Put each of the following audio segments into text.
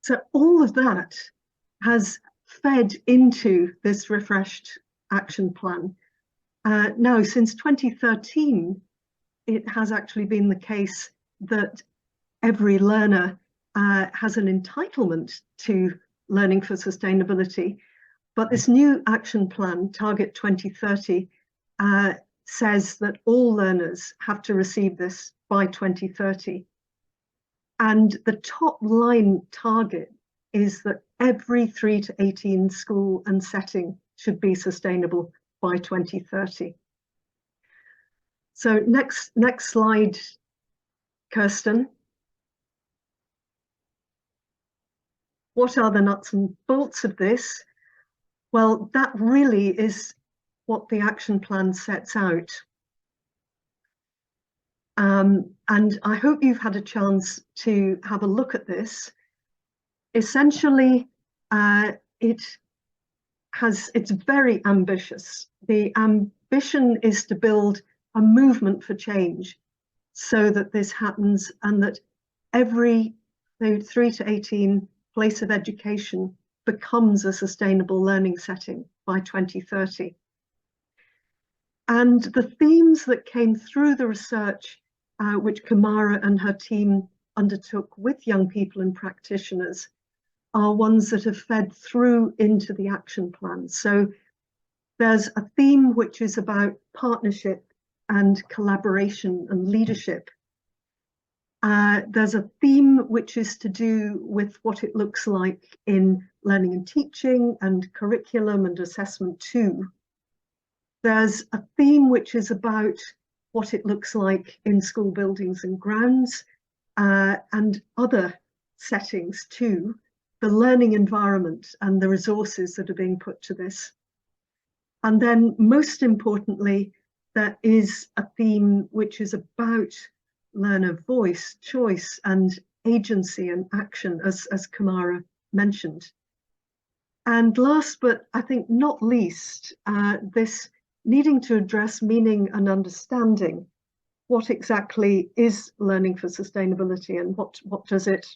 So all of that has fed into this refreshed action plan. Now, since 2013, it has actually been the case that every learner has an entitlement to learning for sustainability. But this new action plan, Target 2030, says that all learners have to receive this by 2030. And the top line target is that every 3 to 18 school and setting should be sustainable by 2030. So next slide, Kirsten. What are the nuts and bolts of this? Well, that really is what the action plan sets out. And I hope you've had a chance to have a look at this. Essentially, it's very ambitious. The ambition is to build a movement for change so that this happens, and that every 3 to 18 place of education becomes a sustainable learning setting by 2030. And the themes that came through the research, which Kamara and her team undertook with young people and practitioners, are ones that have fed through into the action plan. So there's a theme which is about partnership and collaboration and leadership. There's a theme which is to do with what it looks like in learning and teaching and curriculum and assessment too. There's a theme which is about what it looks like in school buildings and grounds and other settings too, the learning environment and the resources that are being put to this. And then most importantly, there is a theme which is about learner voice, choice and agency and action, as Kamara mentioned. And last, but I think not least, this needing to address meaning and understanding. What exactly is learning for sustainability, and what does it,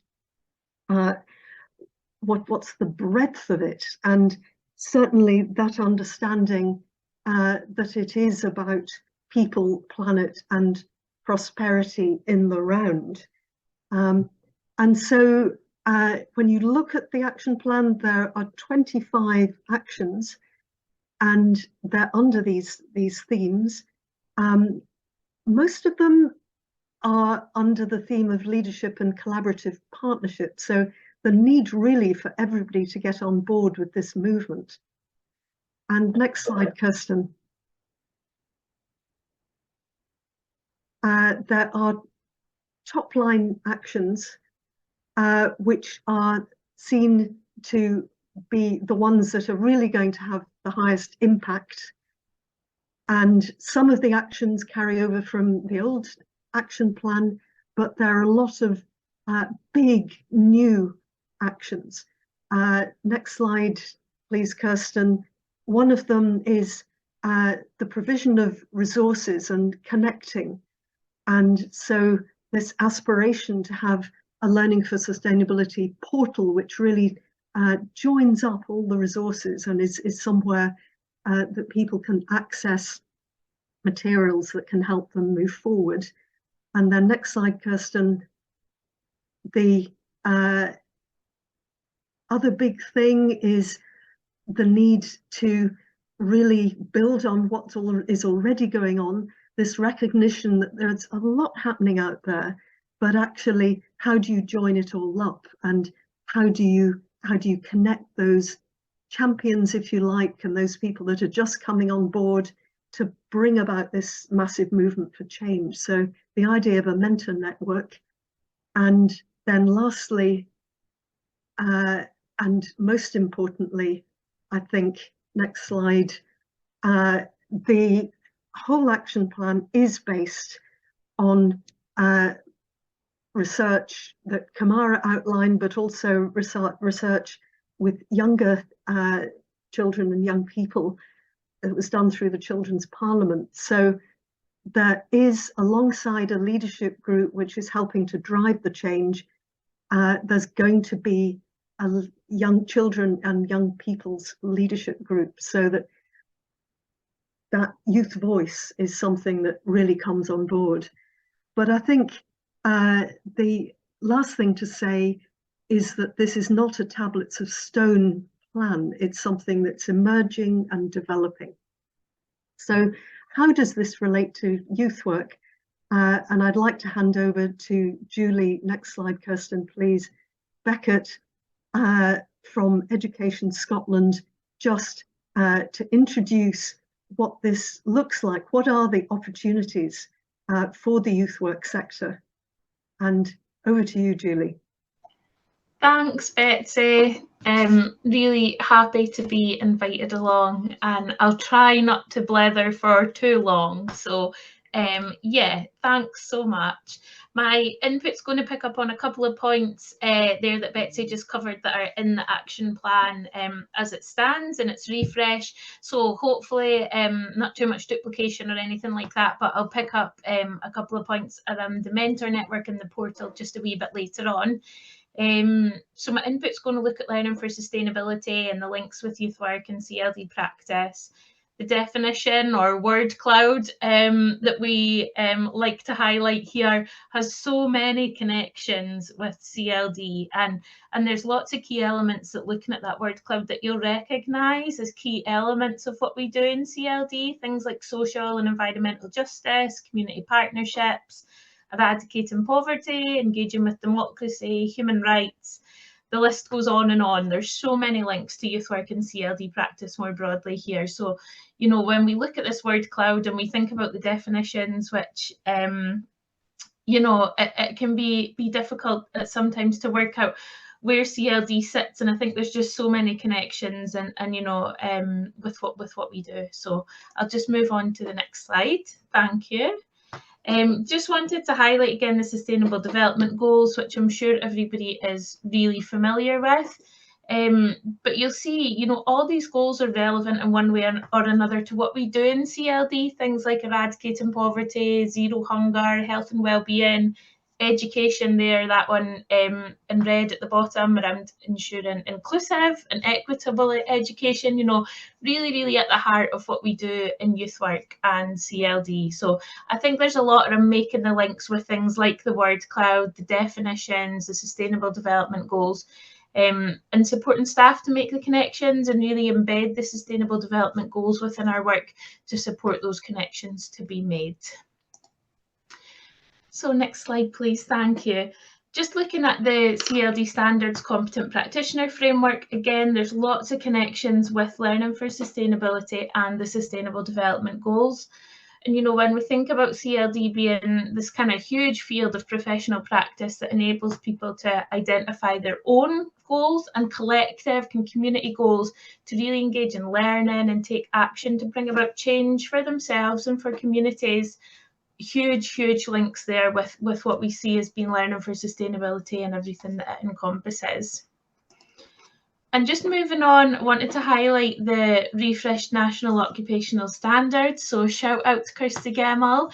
what's the breadth of it? And certainly that understanding that it is about people, planet and prosperity in the round. And so when you look at the action plan, there are 25 actions, and they're under these themes. Most of them are under the theme of leadership and collaborative partnership. So the need really for everybody to get on board with this movement. And next slide, Kirsten. There are top line actions which are seen to be the ones that are really going to have the highest impact. And some of the actions carry over from the old action plan, but there are a lot of big new actions. Next slide, please, Kirsten. One of them is the provision of resources and connecting. And so this aspiration to have a Learning for Sustainability portal, which really joins up all the resources and is somewhere that people can access materials that can help them move forward. And then next slide, Kirsten. The other big thing is the need to really build on what is already going on, this recognition that there's a lot happening out there, but actually, how do you join it all up, and how do you connect those champions, if you like, and those people that are just coming on board to bring about this massive movement for change? So the idea of a mentor network. And then lastly, and most importantly, I think, next slide, the whole action plan is based on research that Kamara outlined, but also research with younger children and young people that was done through the Children's Parliament. So there is, alongside a leadership group which is helping to drive the change, there's going to be a young children and young people's leadership group, so that youth voice is something that really comes on board. But I think the last thing to say is that this is not a tablets of stone plan. It's something that's emerging and developing. So how does this relate to youth work? And I'd like to hand over to Julie. Next slide, Kirsten, please. Beckett from Education Scotland, just to introduce what this looks like. What are the opportunities for the youth work sector? And over to you, Julie. Thanks, Betsy. Really happy to be invited along, and I'll try not to blether for too long. So yeah, thanks so much. My input's going to pick up on a couple of points there that Betsy just covered that are in the action plan as it stands in its refresh. So hopefully not too much duplication or anything like that, but I'll pick up a couple of points around the mentor network and the portal just a wee bit later on. So my input's going to look at learning for sustainability and the links with youth work and CLD practice. The definition or word cloud that we like to highlight here has so many connections with CLD, and there's lots of key elements that looking at that word cloud that you'll recognise as key elements of what we do in CLD, things like social and environmental justice, community partnerships, eradicating poverty, engaging with democracy, human rights. The list goes on and on. There's so many links to youth work and CLD practice more broadly here. So, you know, when we look at this word cloud and we think about the definitions, which, you know, it can be difficult at sometimes to work out where CLD sits, and I think there's just so many connections and you know, with what we do. So I'll just move on to the next slide. Thank you. Just wanted to highlight again the Sustainable Development Goals, which I'm sure everybody is really familiar with. But you'll see, you know, all these goals are relevant in one way or another to what we do in CLD, things like eradicating poverty, zero hunger, health and well-being, education there, that one in red at the bottom, around ensuring inclusive and equitable education, you know, really at the heart of what we do in youth work and CLD. So I think there's a lot of making the links with things like the word cloud, the definitions, the Sustainable Development Goals, and supporting staff to make the connections and really embed the Sustainable Development Goals within our work to support those connections to be made. So next slide, please. Thank you. Just looking at the CLD Standards Competent Practitioner Framework, again, there's lots of connections with learning for sustainability and the Sustainable Development Goals. And, you know, when we think about CLD being this kind of huge field of professional practice that enables people to identify their own goals and collective and community goals to really engage in learning and take action to bring about change for themselves and for communities, huge links there with what we see as being learning for sustainability and everything that it encompasses. And just moving on, I wanted to highlight the refreshed National Occupational Standards. So shout out to Kirsty Gemmell,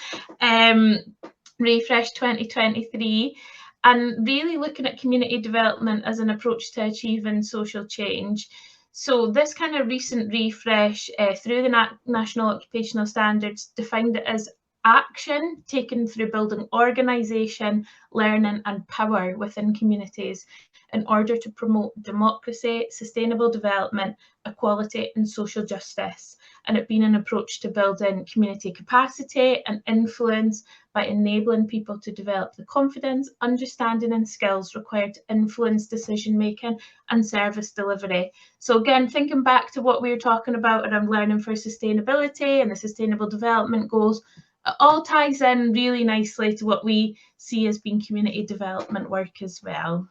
refreshed 2023, and really looking at community development as an approach to achieving social change. So this kind of recent refresh through the National Occupational Standards defined it as action taken through building organisation, learning and power within communities in order to promote democracy, sustainable development, equality and social justice, and it being an approach to building community capacity and influence by enabling people to develop the confidence, understanding and skills required to influence decision making and service delivery. So again, thinking back to what we were talking about around learning for sustainability and the Sustainable Development Goals, it all ties in really nicely to what we see as being community development work as well.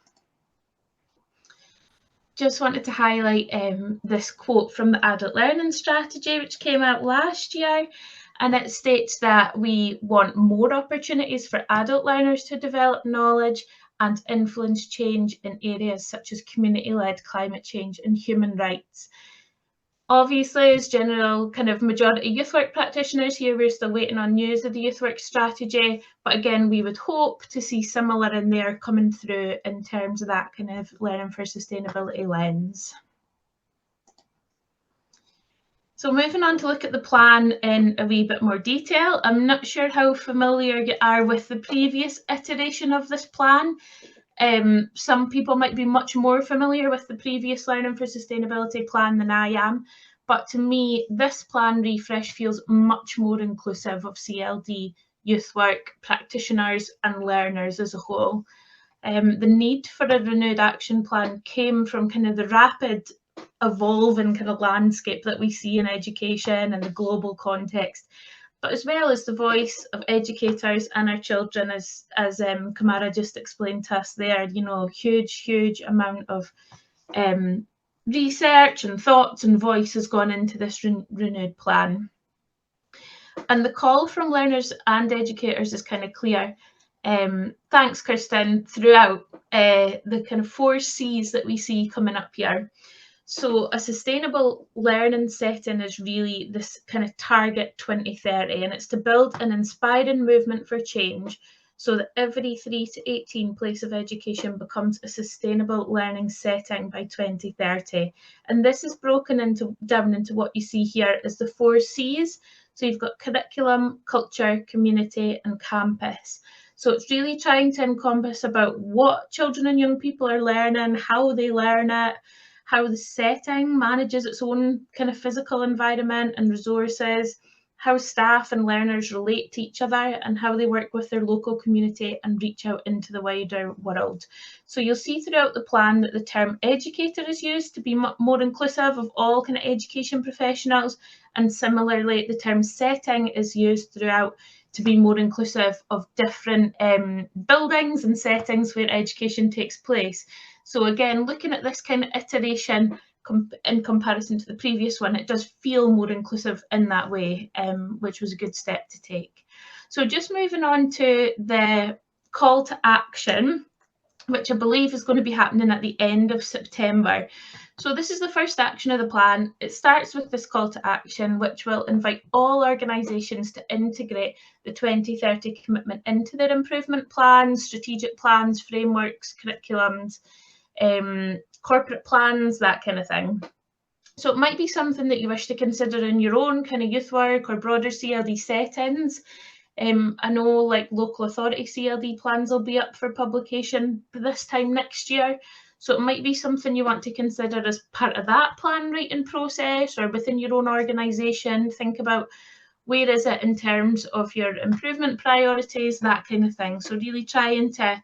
Just wanted to highlight this quote from the Adult Learning Strategy, which came out last year, and it states that we want more opportunities for adult learners to develop knowledge and influence change in areas such as community-led climate change and human rights. Obviously, as general kind of majority youth work practitioners here, we're still waiting on news of the youth work strategy, but again, we would hope to see similar in there coming through in terms of that kind of learning for sustainability lens. So moving on to look at the plan in a wee bit more detail. I'm not sure how familiar you are with the previous iteration of this plan. Some people might be much more familiar with the previous Learning for Sustainability plan than I am, but to me, this plan refresh feels much more inclusive of CLD, youth work, practitioners and learners as a whole. The need for a renewed action plan came from kind of the rapid evolving kind of landscape that we see in education and the global context, but as well as the voice of educators and our children, as Kamara just explained to us there, you know, huge amount of research and thoughts and voice has gone into this renewed plan. And the call from learners and educators is kind of clear. Thanks, Kirsten, throughout the kind of 4 C's that we see coming up here. So a sustainable learning setting is really this kind of target 2030, and it's to build an inspiring movement for change so that every 3 to 18 place of education becomes a sustainable learning setting by 2030. And this is broken down into what you see here as the 4 C's. So you've got curriculum, culture, community, and campus. So it's really trying to encompass about what children and young people are learning, how they learn it, how the setting manages its own kind of physical environment and resources, how staff and learners relate to each other, and how they work with their local community and reach out into the wider world. So you'll see throughout the plan that the term educator is used to be more inclusive of all kind of education professionals, and similarly the term setting is used throughout to be more inclusive of different buildings and settings where education takes place. So again, looking at this kind of iteration in comparison to the previous one, it does feel more inclusive in that way, which was a good step to take. So just moving on to the call to action, which I believe is going to be happening at the end of September. So this is the first action of the plan. It starts with this call to action, which will invite all organisations to integrate the 2030 commitment into their improvement plans, strategic plans, frameworks, curriculums, corporate plans, that kind of thing. So it might be something that you wish to consider in your own kind of youth work or broader CLD settings. I know like local authority CLD plans will be up for publication this time next year. So it might be something you want to consider as part of that plan writing process, or within your own organisation. Think about where is it in terms of your improvement priorities, that kind of thing. So really trying to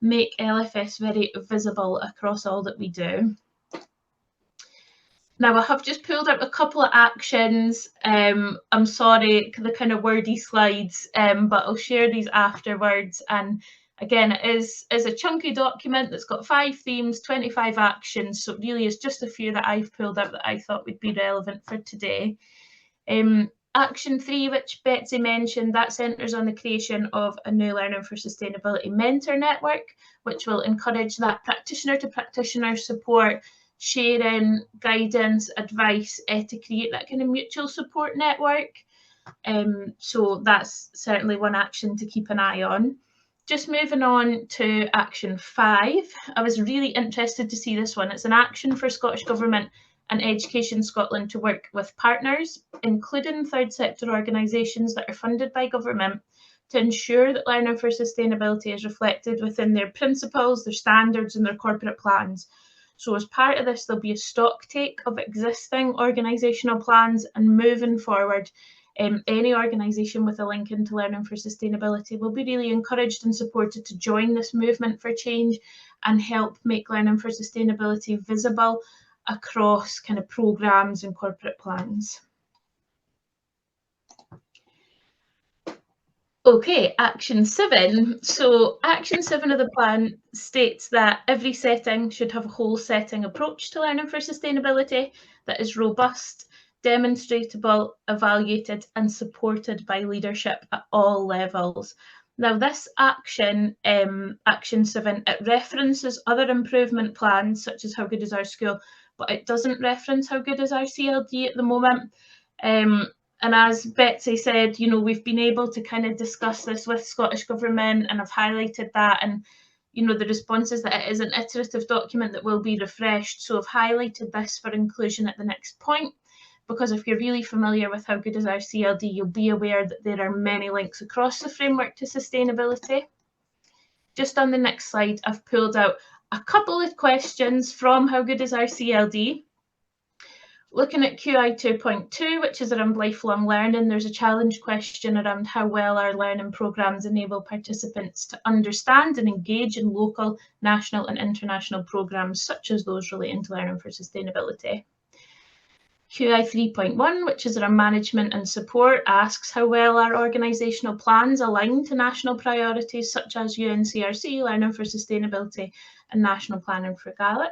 make LFS very visible across all that we do. Now I have just pulled out a couple of actions. I'm sorry, the kind of wordy slides, but I'll share these afterwards. And again, it is a chunky document that's got 5 themes, 25 actions. So it really is just a few that I've pulled out that I thought would be relevant for today. Action 3, which Betsy mentioned, that centres on the creation of a new Learning for Sustainability mentor network, which will encourage that practitioner to practitioner support, sharing, guidance, advice, to create that kind of mutual support network. So that's certainly one action to keep an eye on. Just moving on to action 5, I was really interested to see this one. It's an action for Scottish Government and Education Scotland to work with partners, including third sector organisations that are funded by government, to ensure that Learning for Sustainability is reflected within their principles, their standards and their corporate plans. So as part of this, there'll be a stock take of existing organisational plans, and moving forward, any organisation with a link into Learning for Sustainability will be really encouraged and supported to join this movement for change and help make Learning for Sustainability visible across kind of programmes and corporate plans. Okay, action 7. So action 7 of the plan states that every setting should have a whole setting approach to Learning for Sustainability that is robust, demonstrable, evaluated and supported by leadership at all levels. Now this action, action 7, it references other improvement plans such as How Good Is Our School, but it doesn't reference how good is our CLD at the moment. And as Betsy said, you know, we've been able to kind of discuss this with Scottish Government, and I've highlighted that, and you know, the response is that it is an iterative document that will be refreshed. So I've highlighted this for inclusion at the next point, because if you're really familiar with how good is our CLD, you'll be aware that there are many links across the framework to sustainability. Just on the next slide, I've pulled out a couple of questions from How Good is Our CLD. Looking at QI 2.2, which is around lifelong learning, there's a challenge question around how well our learning programmes enable participants to understand and engage in local, national and international programmes, such as those relating to learning for sustainability. QI 3.1, which is around management and support, asks how well our organisational plans align to national priorities such as UNCRC, Learning for Sustainability and National Planning for Gaelic.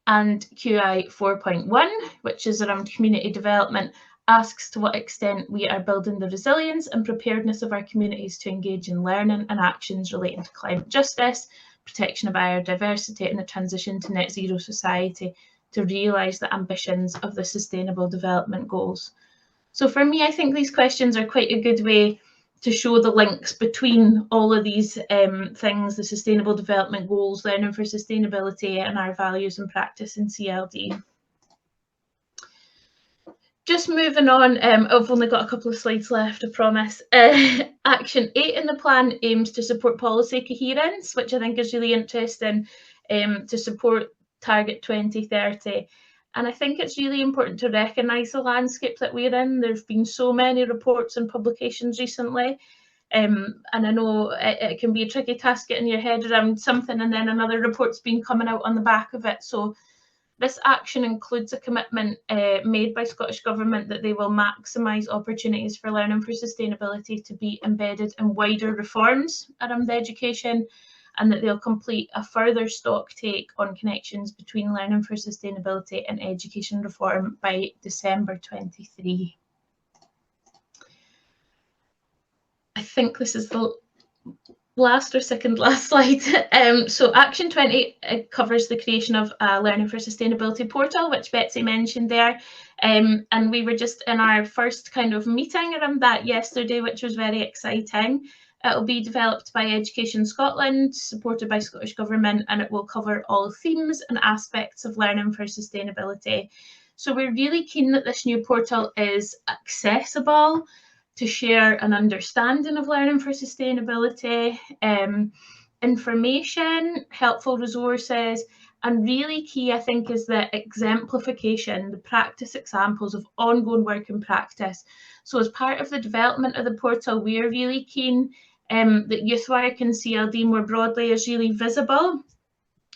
And QI 4.1, which is around community development, asks to what extent we are building the resilience and preparedness of our communities to engage in learning and actions relating to climate justice, protection of biodiversity and the transition to net zero society to realise the ambitions of the Sustainable Development Goals. So for me, I think these questions are quite a good way to show the links between all of these things, the Sustainable Development Goals, learning for sustainability and our values and practice in CLD. Just moving on, I've only got a couple of slides left, I promise. Action 8 in the plan aims to support policy coherence, which I think is really interesting, to support Target 2030. And I think it's really important to recognise the landscape that we're in. There have been so many reports and publications recently, and I know it can be a tricky task getting your head around something and then another report's been coming out on the back of it. So this action includes a commitment made by Scottish Government that they will maximise opportunities for learning for sustainability to be embedded in wider reforms around education, and that they'll complete a further stock take on connections between learning for sustainability and education reform by December 23. I think this is the last or second last slide. So Action 20 covers the creation of a Learning for Sustainability portal, which Betsy mentioned there. And we were just in our first kind of meeting around that yesterday, which was very exciting. It will be developed by Education Scotland, supported by Scottish Government, and it will cover all themes and aspects of learning for sustainability. So we're really keen that this new portal is accessible, to share an understanding of learning for sustainability, information, helpful resources, and really key, I think, is the exemplification, the practice examples of ongoing work and practice. So as part of the development of the portal, we are really keen that youth work and CLD more broadly is really visible.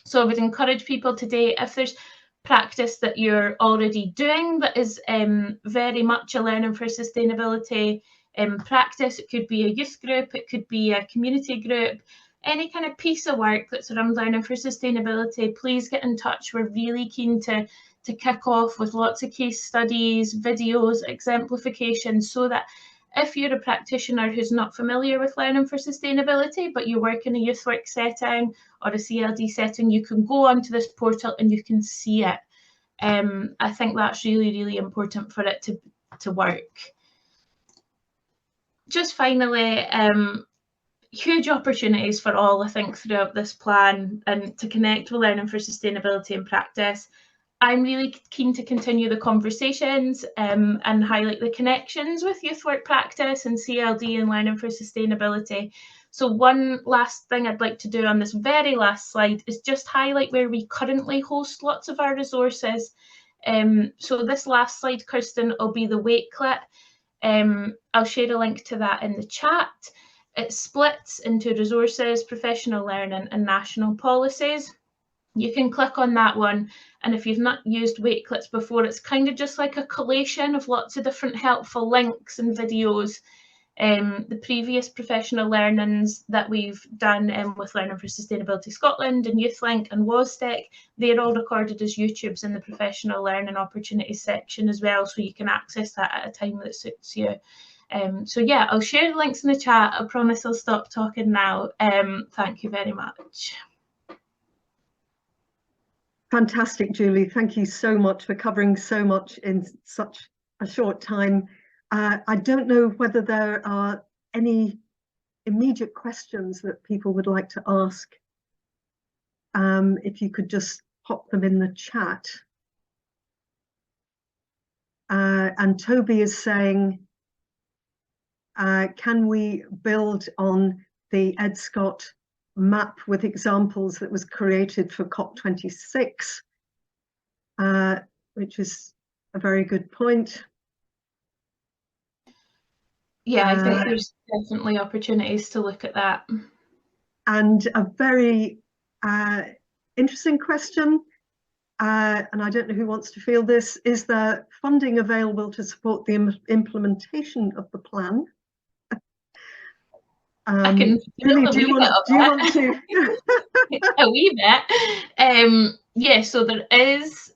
So I would encourage people today, if there's practice that you're already doing that is very much a learning for sustainability practice, it could be a youth group, it could be a community group, any kind of piece of work that's around learning for sustainability, please get in touch. We're really keen to kick off with lots of case studies, videos, exemplification, so that if you're a practitioner who's not familiar with learning for sustainability, but you work in a youth work setting or a CLD setting, you can go onto this portal and you can see it. I think that's really, really important for it to work. Just finally, huge opportunities for all, I think, throughout this plan and to connect with learning for sustainability in practice. I'm really keen to continue the conversations and highlight the connections with youth work practice and CLD and learning for sustainability. So one last thing I'd like to do on this very last slide is just highlight where we currently host lots of our resources. So this last slide, Kirsten, will be the Wakelet. I'll share a link to that in the chat. It splits into resources, professional learning and national policies. You can click on that one, and if you've not used Wakelets before, it's kind of just like a collation of lots of different helpful links and videos. The previous professional learnings that we've done with Learning for Sustainability Scotland and YouthLink and WASTEC, they're all recorded as YouTubes in the professional learning opportunities section as well, so you can access that at a time that suits you. So yeah, I'll share the links in the chat. I promise I'll stop talking now. Thank you very much. Fantastic, Julie. Thank you so much for covering so much in such a short time. I don't know whether there are any immediate questions that people would like to ask. If you could just pop them in the chat. And Toby is saying, can we build on the Ed Scott map with examples that was created for COP26, which is a very good point. Yeah, I think there's definitely opportunities to look at that. And a very interesting question, and I don't know who wants to field this, is there funding available to support the implementation of the plan? I can Julie, do you want to? A wee bit. Yeah, so there is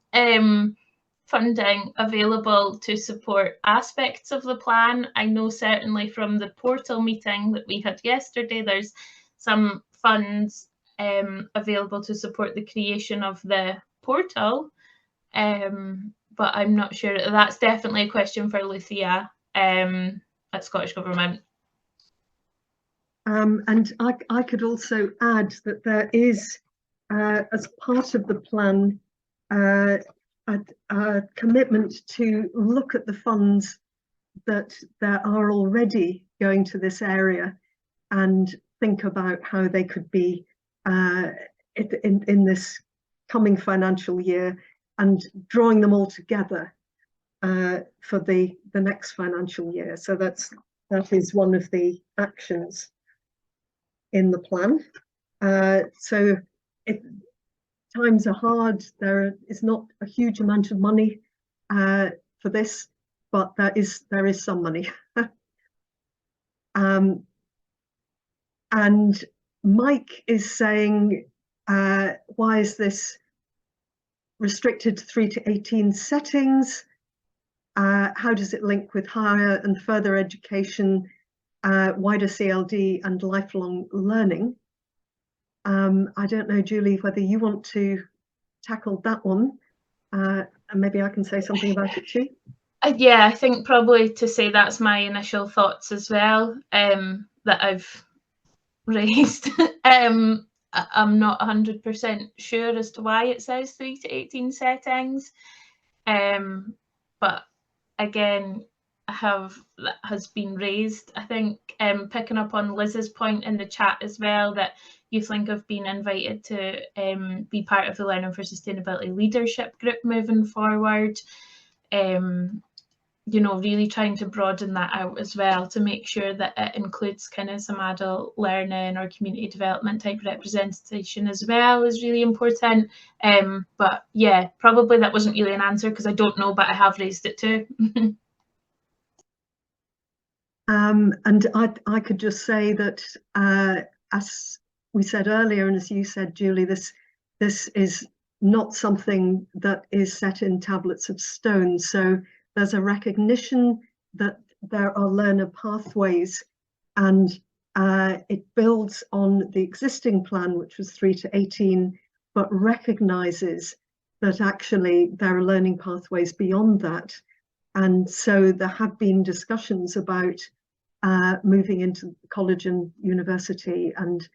funding available to support aspects of the plan. I know certainly from the portal meeting that we had yesterday, there's some funds available to support the creation of the portal. But I'm not sure. That's definitely a question for Lucia at Scottish Government. And I could also add that there is, as part of the plan, a commitment to look at the funds that there are already going to this area and think about how they could be in this coming financial year, and drawing them all together for the next financial year. So that is one of the actions in the plan. So if times are hard, there is not a huge amount of money for this, but there is some money. And Mike is saying, why is this restricted to 3 to 18 settings? How does it link with higher and further education, wider CLD and lifelong learning? I don't know, Julie, whether you want to tackle that one, and maybe I can say something about it too. Yeah, I think probably to say that's my initial thoughts as well, that I've raised. I'm not 100% sure as to why it says 3 to 18 settings, but again, that has been raised. I think picking up on Liz's point in the chat as well, that YouthLink have been invited to be part of the Learning for Sustainability leadership group moving forward. You know, really trying to broaden that out as well to make sure that it includes kind of some adult learning or community development type representation as well is really important. But yeah, probably that wasn't really an answer because I don't know, but I have raised it too. And I could just say that, as we said earlier, and as you said, Julie, this is not something that is set in tablets of stone. So there's a recognition that there are learner pathways, and it builds on the existing plan, which was 3 to 18, but recognizes that actually there are learning pathways beyond that. And so there have been discussions about moving into college and university, and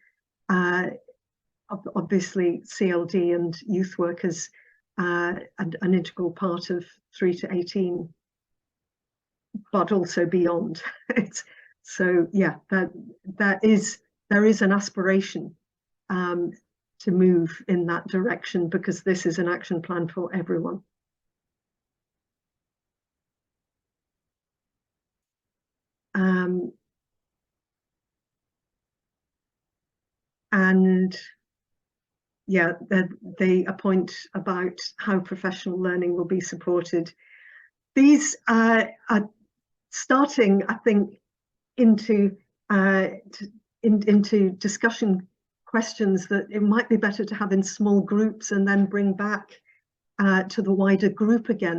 obviously CLD and youth work as an integral part of 3 to 18, but also beyond. So yeah, there is an aspiration to move in that direction, because this is an action plan for everyone. And yeah, a point about how professional learning will be supported. These are starting, I think, into discussion questions that it might be better to have in small groups and then bring back to the wider group again.